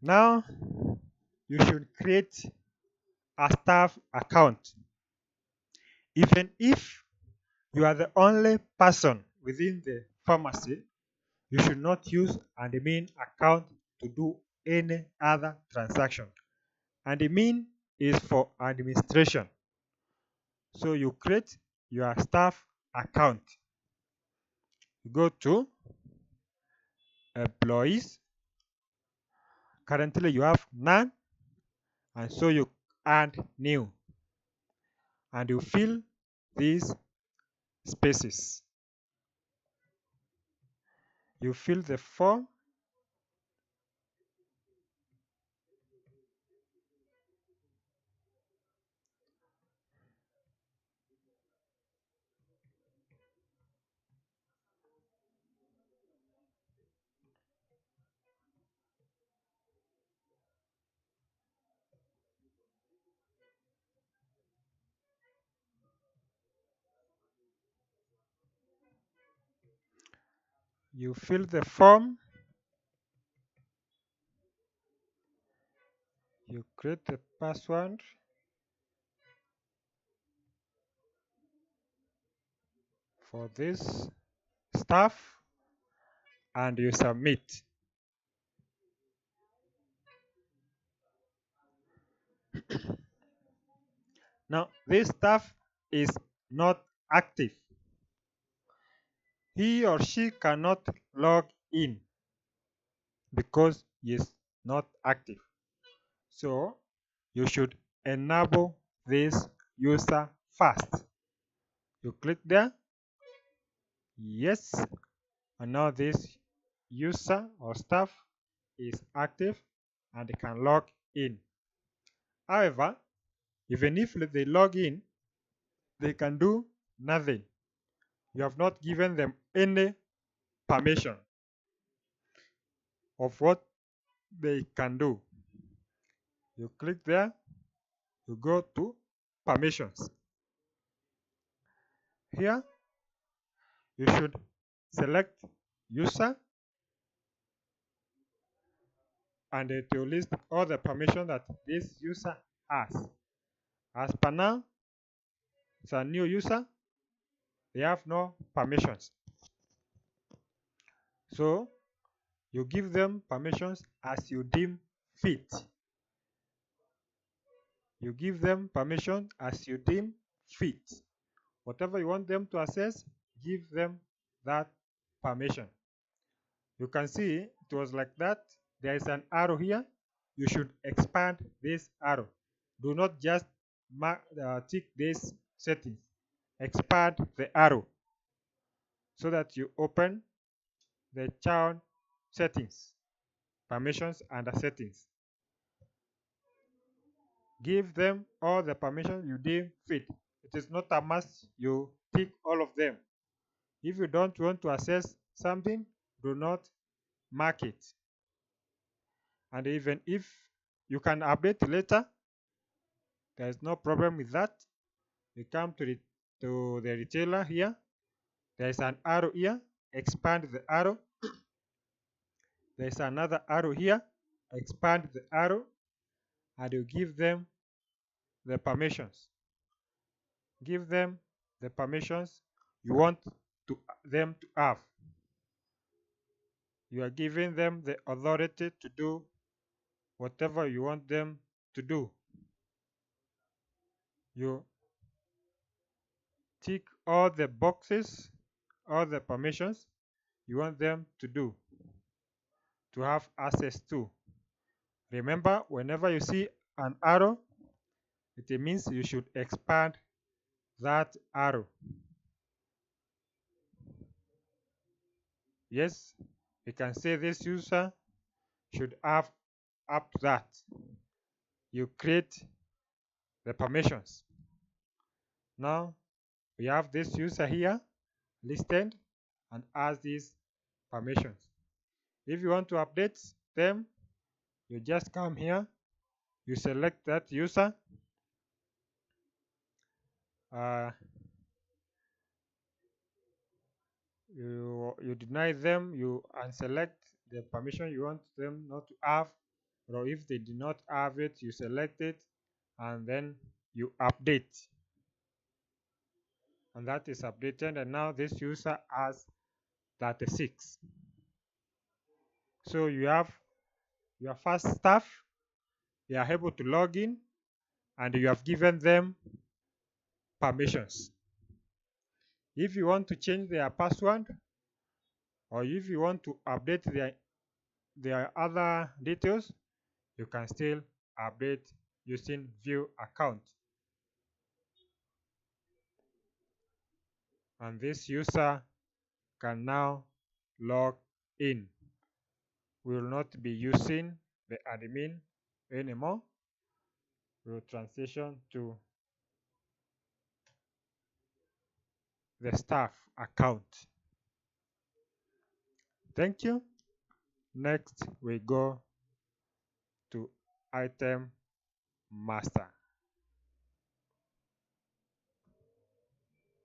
Now you should create a staff account. Even if you are the only person within the pharmacy, you should not use admin account to do any other transaction. Admin is for administration. So you create your staff account. You go to employees. Currently you have none, and so you add new and you fill these spaces. You fill the form. You fill the form. You create the password. For this stuff and you submit. Now this stuff is not active. He or she cannot log in because he is not active. So you should enable this user first. You click there, yes, and now this user or staff is active and they can log in. However, even if they log in, they can do nothing. You have not given them any permission of what they can do. You click there, you go to permissions. Here, you should select user and it will list all the permission that this user has. As per now, it's a new user, they have no permissions. So you give them permissions as you deem fit. You give them permission as you deem fit. Whatever you want them to access, give them that permission. You can see it was like that. There is an arrow here. You should expand this arrow. Do not just tick this settings. Expand the arrow so that you open the child settings, permissions and the settings. Give them all the permissions you deem fit. It is not a must you tick all of them. If you don't want to access something, do not mark it. And even if you can update later, there is no problem with that. You come to the retailer here. There is an arrow here. Expand the arrow. There is another arrow here. Expand the arrow and you give them the permissions. Give them the permissions you want them to have. You are giving them the authority to do whatever you want them to do. You tick all the boxes, all the permissions you want them to do, to have access to. Remember, whenever you see an arrow, it means you should expand that arrow. Yes, you can say this user should have up to that. You create the permissions. Now we have this user here listed and has these permissions. If you want to update them, you just come here, you select that user, uh, you deny them, you unselect the permission you want them not to have, or if they do not have it, you select it and then you update, and that is updated, and now this user has 36. So you have your first staff, you are able to log in and you have given them permissions. If you want to change their password, or if you want to update their other details, you can still update using view account. And this user can now log in. We will not be using the admin anymore. We will transition to the staff account. Thank you. Next, we go to item master.